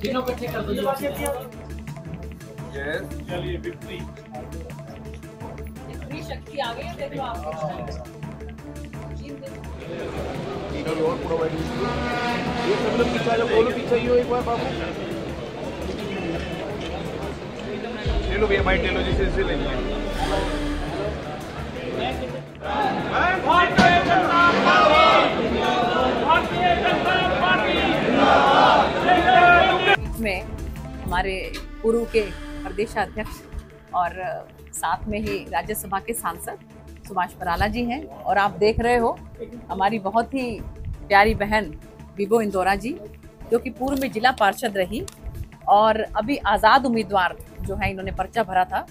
तीनों इकट्ठे कर दो। चलिए विक्ट्री शक्ति आ गई है, देख लो आप। और प्रोवाइड ये सब लोग पीछे जो बोलो पीछे ही हो एक बार बाबू ले लो भैया माइक ले लो जिसे से ले लीजिए। भारतीय जनता पार्टी में हमारे पूर्व के प्रदेशाध्यक्ष और साथ में ही राज्यसभा के सांसद सुभाष बराला जी हैं, और आप देख रहे हो हमारी बहुत ही प्यारी बहन विभो इंदौरा जी, जो कि पूर्व में जिला पार्षद रही और अभी आज़ाद उम्मीदवार जो है, इन्होंने पर्चा भरा था,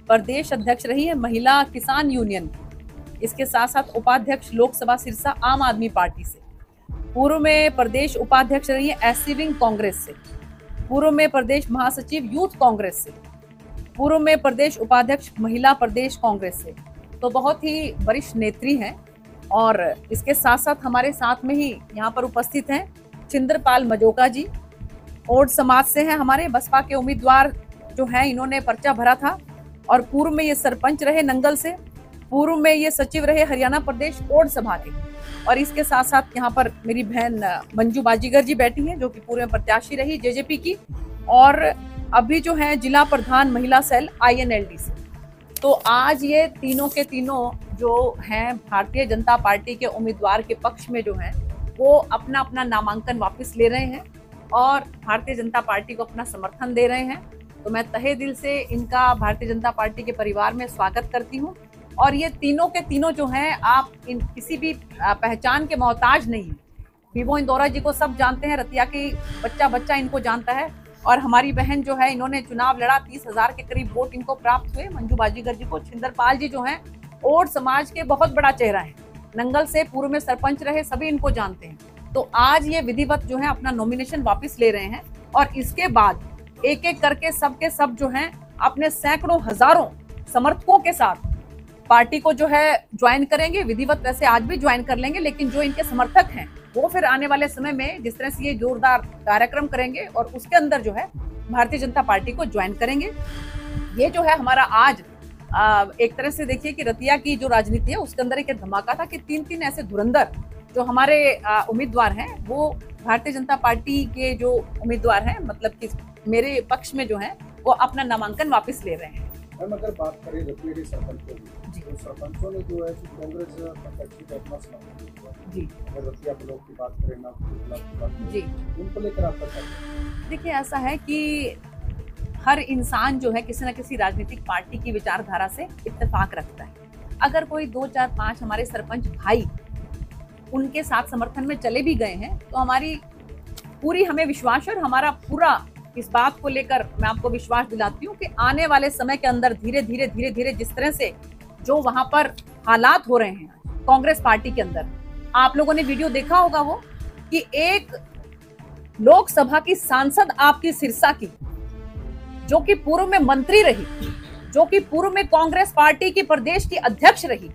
प्रदेश अध्यक्ष रही है महिला किसान यूनियन की। इसके साथ साथ उपाध्यक्ष लोकसभा सिरसा आम आदमी पार्टी से, पूर्व में प्रदेश उपाध्यक्ष रही है एससी विंग कांग्रेस से, पूर्व में प्रदेश महासचिव यूथ कांग्रेस से, पूर्व में प्रदेश उपाध्यक्ष महिला प्रदेश कांग्रेस से। तो बहुत ही वरिष्ठ नेत्री हैं। और इसके साथ साथ हमारे साथ में ही यहाँ पर उपस्थित हैं छिंदरपाल मजोका जी, ओड समाज से हैं, हमारे बसपा के उम्मीदवार जो हैं, इन्होंने पर्चा भरा था और पूर्व में ये सरपंच रहे नंगल से, पूर्व में ये सचिव रहे हरियाणा प्रदेश ओड सभा के। और इसके साथ साथ यहाँ पर मेरी बहन मंजू बाजीगर जी बैठी हैं, जो कि पूर्व में प्रत्याशी रही जेजेपी की, और अभी जो है जिला प्रधान महिला सेल INLD से। तो आज ये तीनों के तीनों जो हैं भारतीय जनता पार्टी के उम्मीदवार के पक्ष में जो हैं, वो अपना अपना नामांकन वापस ले रहे हैं और भारतीय जनता पार्टी को अपना समर्थन दे रहे हैं। तो मैं तहे दिल से इनका भारतीय जनता पार्टी के परिवार में स्वागत करती हूँ। और ये तीनों के तीनों जो हैं, आप इन किसी भी पहचान के मोहताज नहीं है। विभो इंदौरा जी को सब जानते हैं, रतिया की बच्चा बच्चा इनको जानता है। और हमारी बहन जो है, इन्होंने चुनाव लड़ा, 30,000 के करीब वोट इनको प्राप्त हुए मंजू बाजीगर जी को। छिंदरपाल जी जो हैं, ओड समाज के बहुत बड़ा चेहरा है, नंगल से पूर्व में सरपंच रहे, सभी इनको जानते हैं। तो आज ये विधिवत जो है अपना नॉमिनेशन वापस ले रहे हैं और इसके बाद एक एक करके सबके सब जो हैं अपने सैकड़ों हजारों समर्थकों के साथ पार्टी को जो है ज्वाइन करेंगे। विधिवत वैसे आज भी ज्वाइन कर लेंगे, लेकिन जो इनके समर्थक हैं वो फिर आने वाले समय में जिस तरह से ये जोरदार कार्यक्रम करेंगे और उसके अंदर जो है भारतीय जनता पार्टी को ज्वाइन करेंगे। ये जो है हमारा आज एक तरह से देखिए कि रतिया की जो राजनीति है उसके अंदर एक धमाका था कि 3 ऐसे धुरंधर जो हमारे उम्मीदवार हैं, वो भारतीय जनता पार्टी के जो उम्मीदवार हैं, मतलब कि मेरे पक्ष में जो है, वो अपना नामांकन वापस ले रहे हैं। हम अगर बात करें रतिया के सरपंचों की, तो सरपंचों ने जो है कांग्रेस प्रत्याशी का अपना समर्थन किया जी। अगर रतिया ब्लॉक की बात करें ना जी, उनको लेकर आपका क्या? देखिए, ऐसा है कि हर इंसान जो है किसी न किसी राजनीतिक पार्टी की विचारधारा से इत्तेफाक रखता है। अगर कोई 2, 4, 5 हमारे सरपंच भाई उनके साथ समर्थन में चले भी गए हैं, तो हमारी पूरी हमें विश्वास है और हमारा पूरा इस बात को लेकर मैं आपको विश्वास दिलाती हूँ कि आने वाले समय के अंदर धीरे धीरे जिस तरह से जो वहां पर हालात हो रहे हैं कांग्रेस पार्टी के अंदर, आप लोगों ने वीडियो देखा होगा वो कि एक लोकसभा की सांसद आपकी सिरसा की, जो कि पूर्व में मंत्री रही, जो कि पूर्व में कांग्रेस पार्टी की प्रदेश की अध्यक्ष रही,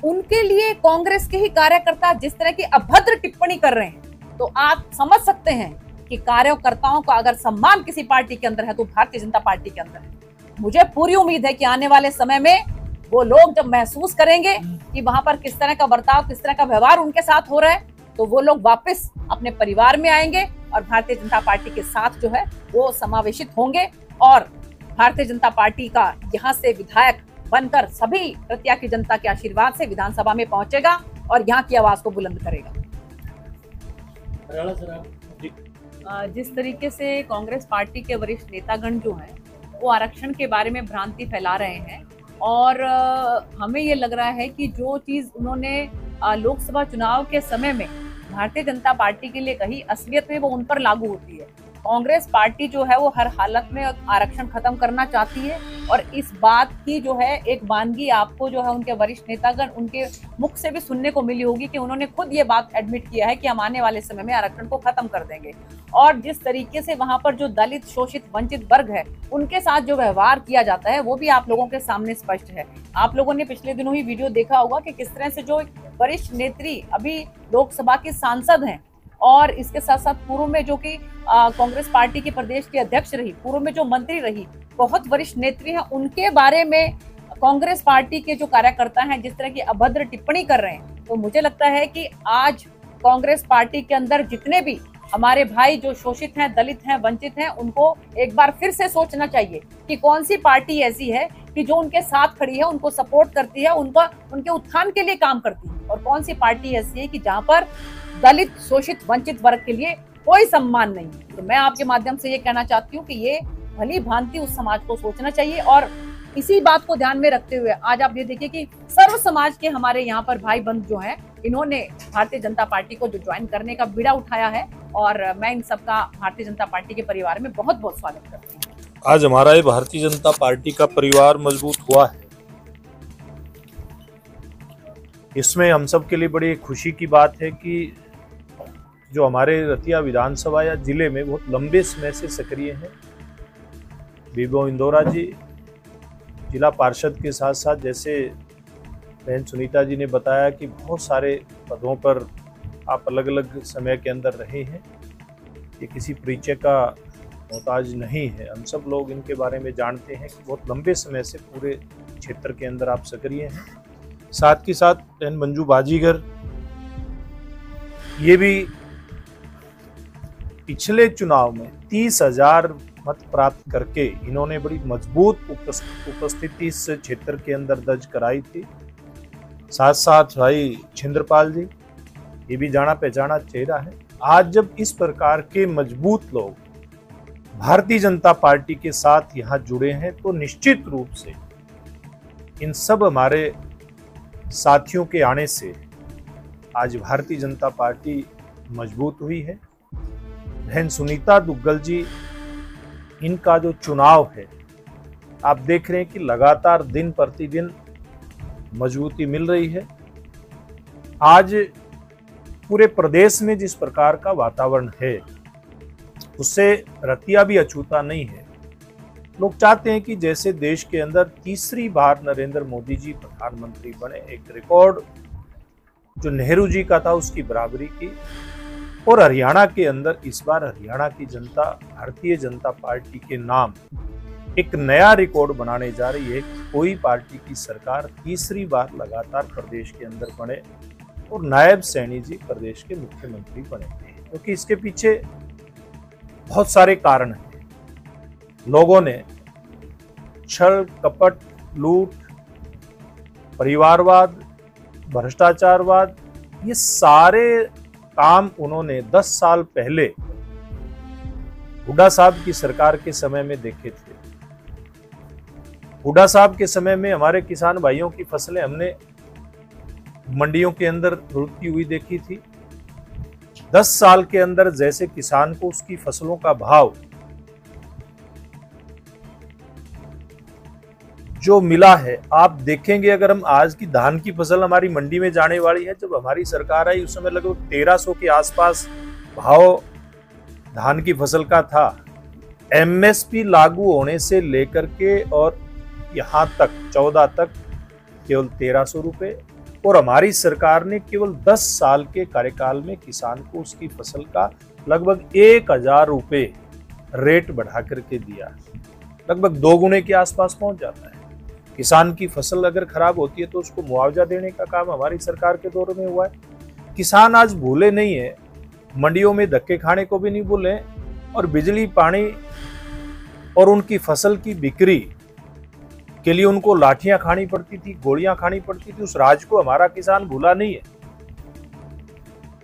उनके लिए कांग्रेस के ही कार्यकर्ता जिस तरह की अभद्र टिप्पणी कर रहे हैं, तो आप समझ सकते हैं कि कार्यकर्ताओं का अगर सम्मान किसी पार्टी के अंदर है तो भारतीय जनता पार्टी के अंदर है। मुझे पूरी उम्मीद है कि आने वाले समय में वो लोग जब महसूस करेंगे कि वहां पर किस तरह का बर्ताव, किस तरह का व्यवहार उनके साथ हो रहा है, तो वो लोग वापस अपने परिवार में आएंगे और भारतीय जनता पार्टी के साथ जो है वो समावेशित होंगे और भारतीय जनता पार्टी का यहाँ से विधायक बनकर सभी रतिया की जनता के आशीर्वाद से विधानसभा में पहुंचेगा और यहाँ की आवाज को बुलंद करेगा। जिस तरीके से कांग्रेस पार्टी के वरिष्ठ नेतागण जो हैं वो आरक्षण के बारे में भ्रांति फैला रहे हैं और हमें ये लग रहा है कि जो चीज उन्होंने लोकसभा चुनाव के समय में भारतीय जनता पार्टी के लिए कही, असलियत में वो उन पर लागू होती है। कांग्रेस पार्टी जो है वो हर हालत में आरक्षण खत्म करना चाहती है, और इस बात की जो है एक वानगी आपको जो है उनके वरिष्ठ नेतागण उनके मुख से भी सुनने को मिली होगी कि उन्होंने खुद ये बात एडमिट किया है कि हम आने वाले समय में आरक्षण को खत्म कर देंगे। और जिस तरीके से वहां पर जो दलित, शोषित, वंचित वर्ग है उनके साथ जो व्यवहार किया जाता है वो भी आप लोगों के सामने स्पष्ट है। आप लोगों ने पिछले दिनों ही वीडियो देखा होगा कि किस तरह से जो वरिष्ठ नेत्री अभी लोकसभा की सांसद हैं, और इसके साथ साथ पूर्व में जो कि कांग्रेस पार्टी की प्रदेश की अध्यक्ष रही, पूर्व में जो मंत्री रही, बहुत वरिष्ठ नेत्री हैं, उनके बारे में कांग्रेस पार्टी के जो कार्यकर्ता हैं जिस तरह की अभद्र टिप्पणी कर रहे हैं, तो मुझे लगता है कि आज कांग्रेस पार्टी के अंदर जितने भी हमारे भाई जो शोषित हैं, दलित हैं, वंचित हैं, उनको एक बार फिर से सोचना चाहिए कि कौन सी पार्टी ऐसी है कि जो उनके साथ खड़ी है, उनको सपोर्ट करती है, उनके उत्थान के लिए काम करती है, और कौन सी पार्टी ऐसी है कि जहां पर दलित, शोषित, वंचित वर्ग के लिए कोई सम्मान नहीं है। तो मैं आपके माध्यम से ये कहना चाहती हूँ कि ये भली भांति उस समाज को सोचना चाहिए, और इसी बात को ध्यान में रखते हुए आज आप ये देखिए कि सर्व समाज के हमारे यहाँ पर भाई बंधु जो हैं, इन्होंने भारतीय जनता पार्टी को जो ज्वाइन करने का बीड़ा उठाया है, और मैं इन सबका भारतीय जनता पार्टी के परिवार में बहुत बहुत स्वागत करती हूँ। आज हमारा ये भारतीय जनता पार्टी का परिवार मजबूत हुआ है, इसमें हम सब के लिए बड़ी खुशी की बात है कि जो हमारे रतिया विधानसभा या जिले में बहुत लंबे समय से सक्रिय हैं, बीबो इंदौरा जी जिला पार्षद के साथ साथ, जैसे बहन सुनीता जी ने बताया कि बहुत सारे पदों पर आप अलग अलग समय के अंदर रहे हैं, ये किसी परिचय का मोहताज नहीं है। हम सब लोग इनके बारे में जानते हैं कि बहुत लंबे समय से पूरे क्षेत्र के अंदर आप सक्रिय हैं। साथ ही साथ बहन मंजू बाजीगर, ये भी पिछले चुनाव में 30,000 मत प्राप्त करके इन्होंने बड़ी मजबूत उपस्थिति इस क्षेत्र के अंदर दर्ज कराई थी। साथ साथ भाई छिंद्रपाल जी, ये भी जाना पहचाना चेहरा है। आज जब इस प्रकार के मजबूत लोग भारतीय जनता पार्टी के साथ यहाँ जुड़े हैं, तो निश्चित रूप से इन सब हमारे साथियों के आने से आज भारतीय जनता पार्टी मजबूत हुई है। बहन सुनीता दुग्गल जी, इनका जो चुनाव है आप देख रहे हैं कि लगातार दिन प्रतिदिन मजबूती मिल रही है। आज पूरे प्रदेश में जिस प्रकार का वातावरण है उससे रतिया भी अछूता नहीं है। लोग चाहते हैं कि जैसे देश के अंदर तीसरी बार नरेंद्र मोदी जी प्रधानमंत्री बने, एक रिकॉर्ड जो नेहरू जी का था उसकी बराबरी की, और हरियाणा के अंदर इस बार हरियाणा की जनता भारतीय जनता पार्टी के नाम एक नया रिकॉर्ड बनाने जा रही है कि कोई पार्टी की सरकार तीसरी बार लगातार प्रदेश के अंदर बने और नायब सैनी जी प्रदेश के मुख्यमंत्री बने, क्योंकि इसके पीछे बहुत सारे कारण हैं। लोगों ने छल, कपट, लूट, परिवारवाद, भ्रष्टाचारवाद, ये सारे काम उन्होंने 10 साल पहले हुड्डा साहब की सरकार के समय में देखे थे। हुड्डा साहब के समय में हमारे किसान भाइयों की फसलें हमने मंडियों के अंदर रुकती हुई देखी थी। 10 साल के अंदर जैसे किसान को उसकी फसलों का भाव जो मिला है, आप देखेंगे अगर हम आज की धान की फसल हमारी मंडी में जाने वाली है, जब हमारी सरकार आई उस समय लगभग 1300 के आसपास भाव धान की फसल का था। एमएसपी लागू होने से लेकर के और यहाँ तक 14 तक केवल 1300 रुपए, और हमारी सरकार ने केवल 10 साल के कार्यकाल में किसान को उसकी फसल का लगभग 1000 रुपए रेट बढ़ा करके दिया, लगभग 2 गुने के आसपास पहुंच जाता है। किसान की फसल अगर खराब होती है तो उसको मुआवजा देने का काम हमारी सरकार के दौर में हुआ है। किसान आज भूले नहीं है, मंडियों में धक्के खाने को भी नहीं भूले, और बिजली, पानी और उनकी फसल की बिक्री के लिए उनको लाठियां खानी पड़ती थी, गोलियां खानी पड़ती थी। उस राज को हमारा किसान भूला नहीं है।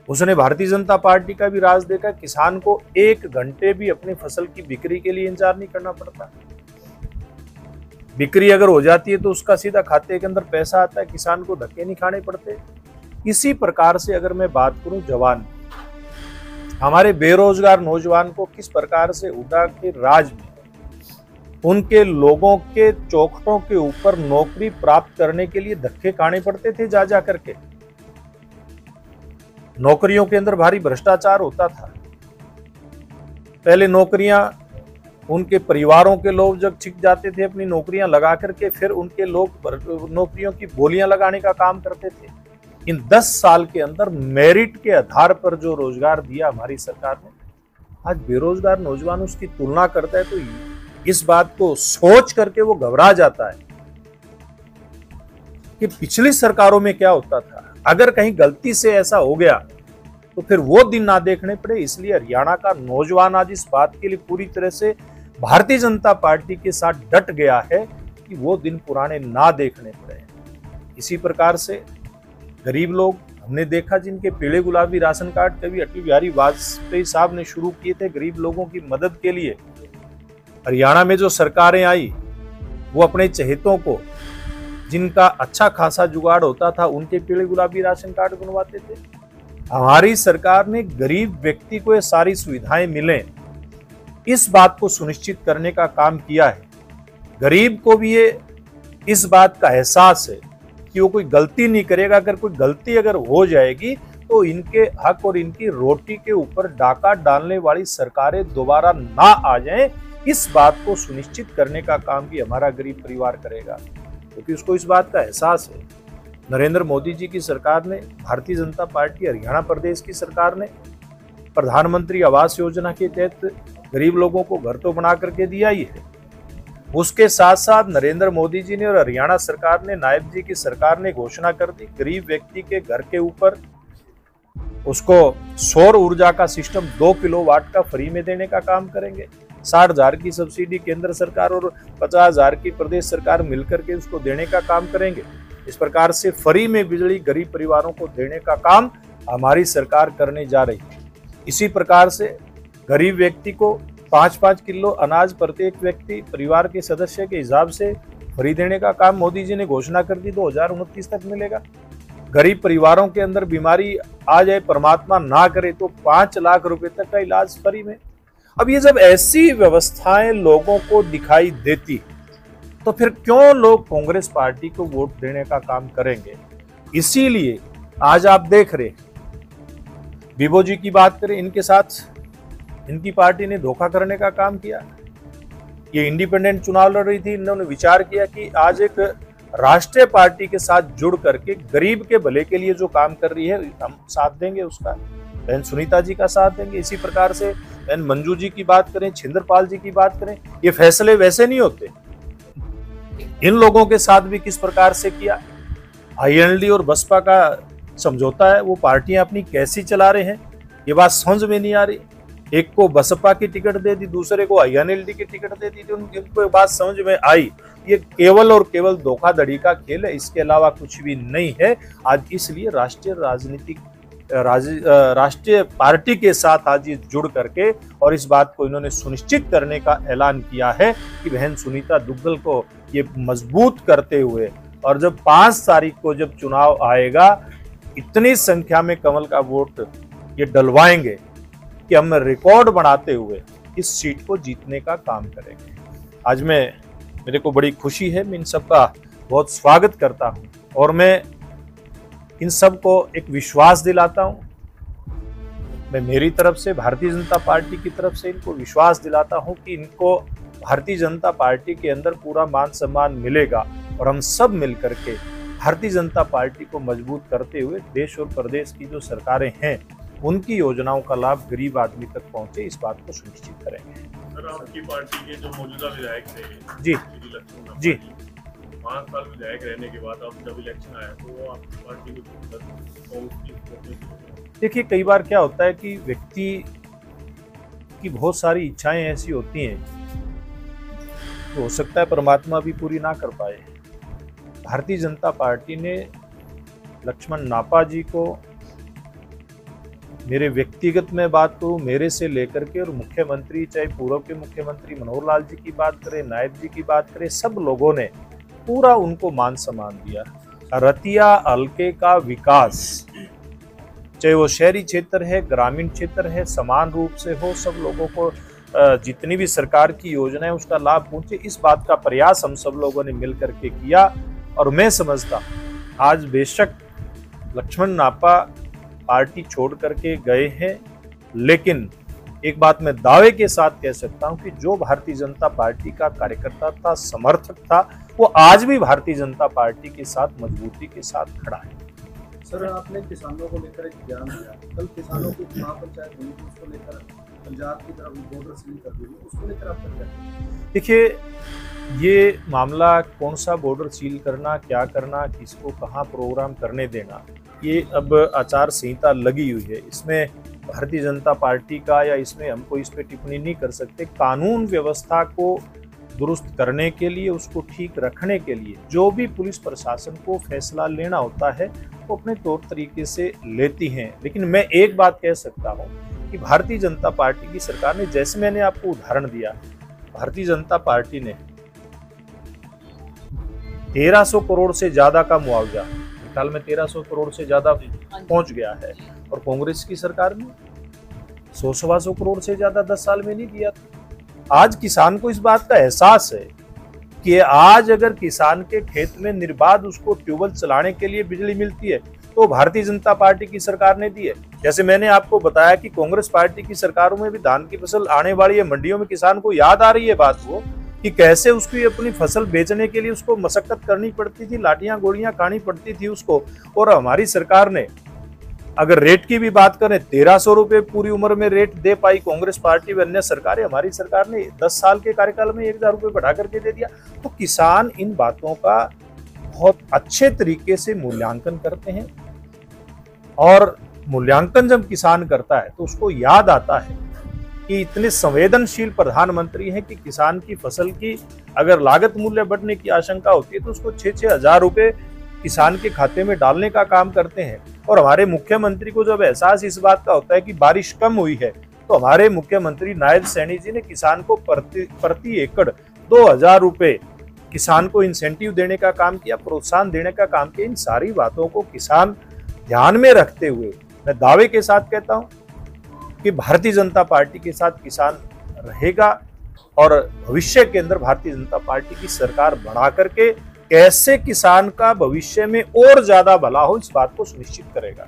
उसने भारतीय जनता पार्टी का भी राज देखा, किसान को 1 घंटे भी अपनी फसल की बिक्री के लिए इंतजार नहीं करना पड़ता। बिक्री अगर हो जाती है तो उसका सीधा खाते के अंदर पैसा आता है, किसान को धक्के नहीं खाने पड़ते। इसी प्रकार से अगर मैं बात करूं जवान, हमारे बेरोजगार नौजवान को किस प्रकार से उड़ा के राज में उनके लोगों के चौखटों के ऊपर नौकरी प्राप्त करने के लिए धक्के खाने पड़ते थे जा करके। नौकरियों के अंदर भारी भ्रष्टाचार होता था। पहले नौकरियां उनके परिवारों के लोग जब छिक जाते थे अपनी नौकरियां लगा करके, फिर उनके लोग नौकरियों की बोलियां लगाने का काम करते थे। इन 10 साल के अंदर मेरिट के आधार पर जो रोजगार दिया हमारी सरकार ने, आज बेरोजगार नौजवान उसकी तुलना करता है तो इस बात को सोच करके वो घबरा जाता है कि पिछली सरकारों में क्या होता था। अगर कहीं गलती से ऐसा हो गया तो फिर वो दिन ना देखने पड़े। इसलिए हरियाणा का नौजवान आज इस बात के लिए पूरी तरह से भारतीय जनता पार्टी के साथ डट गया है कि वो दिन पुराने ना देखने पड़े। इसी प्रकार से गरीब लोग हमने देखा जिनके पीले गुलाबी राशन कार्ड कभी अटल बिहारी वाजपेयी साहब ने शुरू किए थे गरीब लोगों की मदद के लिए। हरियाणा में जो सरकारें आई वो अपने चहेतों को, जिनका अच्छा खासा जुगाड़ होता था, उनके पीले गुलाबी राशन कार्ड बनवाते थे। हमारी सरकार ने गरीब व्यक्ति को ये सारी सुविधाएं मिलें, इस बात को सुनिश्चित करने का काम किया है। गरीब को भी ये इस बात का एहसास है कि वो कोई गलती नहीं करेगा। अगर कोई गलती अगर हो जाएगी तो इनके हक और इनकी रोटी के ऊपर डाका डालने वाली सरकारें दोबारा ना आ जाएं, इस बात को सुनिश्चित करने का काम भी हमारा गरीब परिवार करेगा, क्योंकि उसको इस बात का एहसास है। नरेंद्र मोदी जी की सरकार ने, भारतीय जनता पार्टी हरियाणा प्रदेश की सरकार ने प्रधानमंत्री आवास योजना के तहत गरीब लोगों को घर तो बना करके दिया ही है। उसके साथ साथ नरेंद्र मोदी जी ने और हरियाणा सरकार ने, नायब जी की सरकार ने घोषणा कर दी, गरीब व्यक्ति के घर के ऊपर उसको सौर ऊर्जा का सिस्टम 2 किलोवाट का फ्री में देने का काम करेंगे। 60,000 की सब्सिडी केंद्र सरकार और 50,000 की प्रदेश सरकार मिलकर के उसको देने का काम करेंगे। इस प्रकार से फ्री में बिजली गरीब परिवारों को देने का काम हमारी सरकार करने जा रही है। इसी प्रकार से गरीब व्यक्ति को 5-5 किलो अनाज प्रत्येक व्यक्ति परिवार के सदस्य के हिसाब से फ्री देने का काम मोदी जी ने घोषणा कर दी, 2029 तक मिलेगा। गरीब परिवारों के अंदर बीमारी आ जाए, परमात्मा ना करे, तो 5 लाख रुपए तक का इलाज फ्री में। अब ये जब ऐसी व्यवस्थाएं लोगों को दिखाई देती तो फिर क्यों लोग कांग्रेस पार्टी को वोट देने का काम करेंगे। इसीलिए आज आप देख रहे, विभो जी की बात करें, इनके साथ इनकी पार्टी ने धोखा करने का काम किया। ये इंडिपेंडेंट चुनाव लड़ रही थी, इन्होंने विचार किया कि आज एक राष्ट्रीय पार्टी के साथ जुड़ करके गरीब के भले के लिए जो काम कर रही है हम साथ देंगे, उसका बहन सुनीता जी का साथ देंगे। इसी प्रकार से बहन मंजू जी की बात करें, छिंदरपाल जी की बात करें, ये फैसले वैसे नहीं होते। इन लोगों के साथ भी किस प्रकार से किया। आईएनएलडी और बसपा का समझौता है, वो पार्टियां अपनी कैसी चला रहे हैं, ये बात समझ में नहीं आ रही। एक को बसपा की टिकट दे दी, दूसरे को आईएनएलडी की टिकट दे दी, तो उनको बात समझ में आई। ये केवल और केवल धोखाधड़ी का खेल है, इसके अलावा कुछ भी नहीं है। आज इसलिए राष्ट्रीय पार्टी के साथ आज ये जुड़ करके और इस बात को इन्होंने सुनिश्चित करने का ऐलान किया है कि बहन सुनीता दुग्गल को ये मजबूत करते हुए, और जब 5 तारीख को जब चुनाव आएगा, इतनी संख्या में कमल का वोट ये डलवाएंगे कि हम रिकॉर्ड बनाते हुए इस सीट को जीतने का काम करेंगे। आज मेरे को बड़ी खुशी है, मैं इन सबका बहुत स्वागत करता हूं और मैं इन सब को एक विश्वास दिलाता हूं। मैं मेरी तरफ से, भारतीय जनता पार्टी की तरफ से इनको विश्वास दिलाता हूं कि इनको भारतीय जनता पार्टी के अंदर पूरा मान सम्मान मिलेगा और हम सब मिलकर के भारतीय जनता पार्टी को मजबूत करते हुए देश और प्रदेश की जो सरकारें हैं उनकी योजनाओं का लाभ गरीब आदमी तक पहुंचे, इस बात को सुनिश्चित करेंगे। सर, आपकी पार्टी के जो मौजूदा विधायक थे जी 5 साल विधायक रहने के बाद अब जब इलेक्शन आया तो आपकी पार्टी को देखिए, कई बार क्या होता है कि व्यक्ति की बहुत सारी इच्छाएं ऐसी होती हैं, तो हो सकता है परमात्मा भी पूरी ना कर पाए। भारतीय जनता पार्टी ने लक्ष्मण नापा जी को, मेरे व्यक्तिगत में बात करूं, मेरे से लेकर के और मुख्यमंत्री, चाहे पूर्व के मुख्यमंत्री मनोहर लाल जी की बात करें, नायब जी की बात करें, सब लोगों ने पूरा उनको मान सम्मान दिया। रतिया हल्के का विकास चाहे वो शहरी क्षेत्र है, ग्रामीण क्षेत्र है, समान रूप से हो, सब लोगों को जितनी भी सरकार की योजना है उसका लाभ पहुंचे, इस बात का प्रयास हम सब लोगों ने मिल करके किया। और मैं समझता आज बेशक लक्ष्मण नापा पार्टी छोड़ करके गए हैं, लेकिन एक बात मैं दावे के साथ कह सकता हूं कि जो भारतीय जनता पार्टी का कार्यकर्ता था, समर्थक था, वो आज भी भारतीय जनता पार्टी के साथ मजबूती के साथ खड़ा है। सर, आपने किसानों को लेकर एक बयान दिया, कल किसानों की महापंचायत हुई थी, उसको लेकर पंजाब की तरफ बॉर्डर सील कर दी, उसको लेकर आप क्या? देखिए, ये मामला कौन सा बॉर्डर सील करना, क्या करना, किसको कहाँ प्रोग्राम करने देना, ये अब आचार संहिता लगी हुई है, इसमें भारतीय जनता पार्टी का या इसमें हमको इस पे टिप्पणी नहीं कर सकते। कानून व्यवस्था को दुरुस्त करने के लिए, उसको ठीक रखने के लिए जो भी पुलिस प्रशासन को फैसला लेना होता है वो अपने तौर तरीके से लेती हैं। लेकिन मैं एक बात कह सकता हूँ कि भारतीय जनता पार्टी की सरकार ने, जैसे मैंने आपको उदाहरण दिया, भारतीय जनता पार्टी ने 1300 करोड़ से ज्यादा का मुआवजा, फिलहाल में 1300 करोड़ से ज्यादा पहुंच गया है, और कांग्रेस की सरकार ने 100-125 करोड़ से ज्यादा 10 साल में नहीं दिया था। आज किसान को इस बात का एहसास है कि आज अगर किसान के खेत में निर्बाध उसको ट्यूबवेल चलाने के लिए बिजली मिलती है तो भारतीय जनता पार्टी की सरकार ने दी है। जैसे मैंने आपको बताया कि कांग्रेस पार्टी की सरकारों में भी धान की फसल आने वाली है, मंडियों में किसान को याद आ रही है बात वो कि कैसे उसकी अपनी फसल बेचने के लिए उसको मशक्कत करनी पड़ती थी, लाठियां गोलियां खानी पड़ती थी उसको। और हमारी सरकार ने, अगर रेट की भी बात करें, 1300 रुपए पूरी उम्र में रेट दे पाई कांग्रेस पार्टी व अन्य सरकारें। हमारी सरकार ने 10 साल के कार्यकाल में 1000 रुपए बढ़ा करके दे दिया। तो किसान इन बातों का बहुत अच्छे तरीके से मूल्यांकन करते हैं, और मूल्यांकन जब किसान करता है तो उसको याद आता है कि इतने संवेदनशील प्रधानमंत्री हैं कि किसान की फसल की अगर लागत मूल्य बढ़ने की आशंका होती है तो उसको 6-6 हजार रुपए किसान के खाते में डालने का काम करते हैं। और हमारे मुख्यमंत्री को जब एहसास इस बात का होता है कि बारिश कम हुई है तो हमारे मुख्यमंत्री नायब सैनी जी ने किसान को प्रति एकड़ 2000 रुपए किसान को इंसेंटिव देने का काम किया, प्रोत्साहन देने का काम किया। इन सारी बातों को किसान ध्यान में रखते हुए मैं दावे के साथ कहता हूं कि भारतीय जनता पार्टी के साथ किसान रहेगा, और भविष्य के अंदर भारतीय जनता पार्टी की सरकार बढ़ा करके कैसे किसान का भविष्य में और ज्यादा भला हो इस बात को सुनिश्चित करेगा।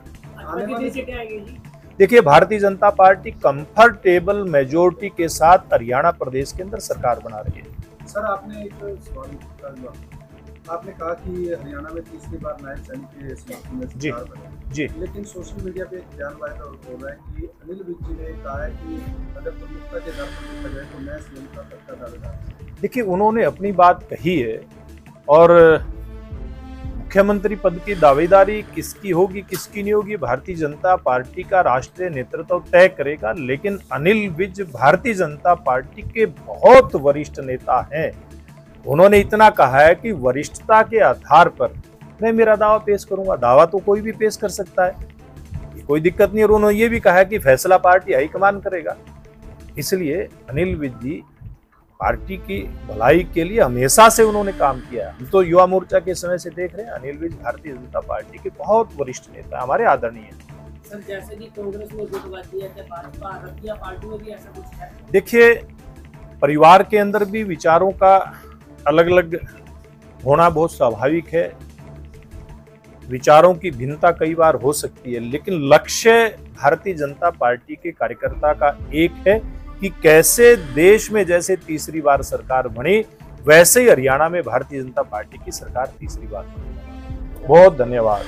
देखिए, Bharatiya Janata party comfortable majority के साथ हरियाणा प्रदेश के अंदर सरकार बना रही है। सर, आपने एक सवाल पूछा, आपने कहा कि हरियाणा में तीसरी बार नायब सैनी के समर्थन में सरकार बनी, जी, लेकिन सोशल मीडिया पे एक बयान वायरल हो रहा है कि अनिल विज जी ने कहा है कि अगर प्रमुखता के आधार पर देखा जाए तो मैं सीएम का पक्का दावेदार। देखिए, उन्होंने अपनी बात कही है, और मुख्यमंत्री पद की दावेदारी किसकी होगी किसकी नहीं होगी भारतीय जनता पार्टी का राष्ट्रीय नेतृत्व तय करेगा। लेकिन अनिल विज भारतीय जनता पार्टी के बहुत वरिष्ठ नेता हैं। उन्होंने इतना कहा है कि वरिष्ठता के आधार पर मैं मेरा दावा पेश करूंगा। दावा तो कोई भी पेश कर सकता है, कोई दिक्कत नहीं। और उन्होंने ये भी कहा है कि फैसला पार्टी हाईकमान करेगा। इसलिए अनिल विज जी पार्टी की भलाई के लिए हमेशा से उन्होंने काम किया है। हम तो युवा मोर्चा के समय से देख रहे हैं, अनिल विज भारतीय जनता पार्टी के बहुत वरिष्ठ नेता, हमारे आदरणीय। सर, जैसे कि कांग्रेस में गुटबाजी है, भाजपा रतिया पार्टी में भी ऐसा कुछ है? देखिए, परिवार के अंदर भी विचारों का अलग अलग होना बहुत स्वाभाविक है। विचारों की भिन्नता कई बार हो सकती है, लेकिन लक्ष्य भारतीय जनता पार्टी के कार्यकर्ता का एक है कि कैसे देश में जैसे तीसरी बार सरकार बनी वैसे ही हरियाणा में भारतीय जनता पार्टी की सरकार तीसरी बार बनी। बहुत धन्यवाद।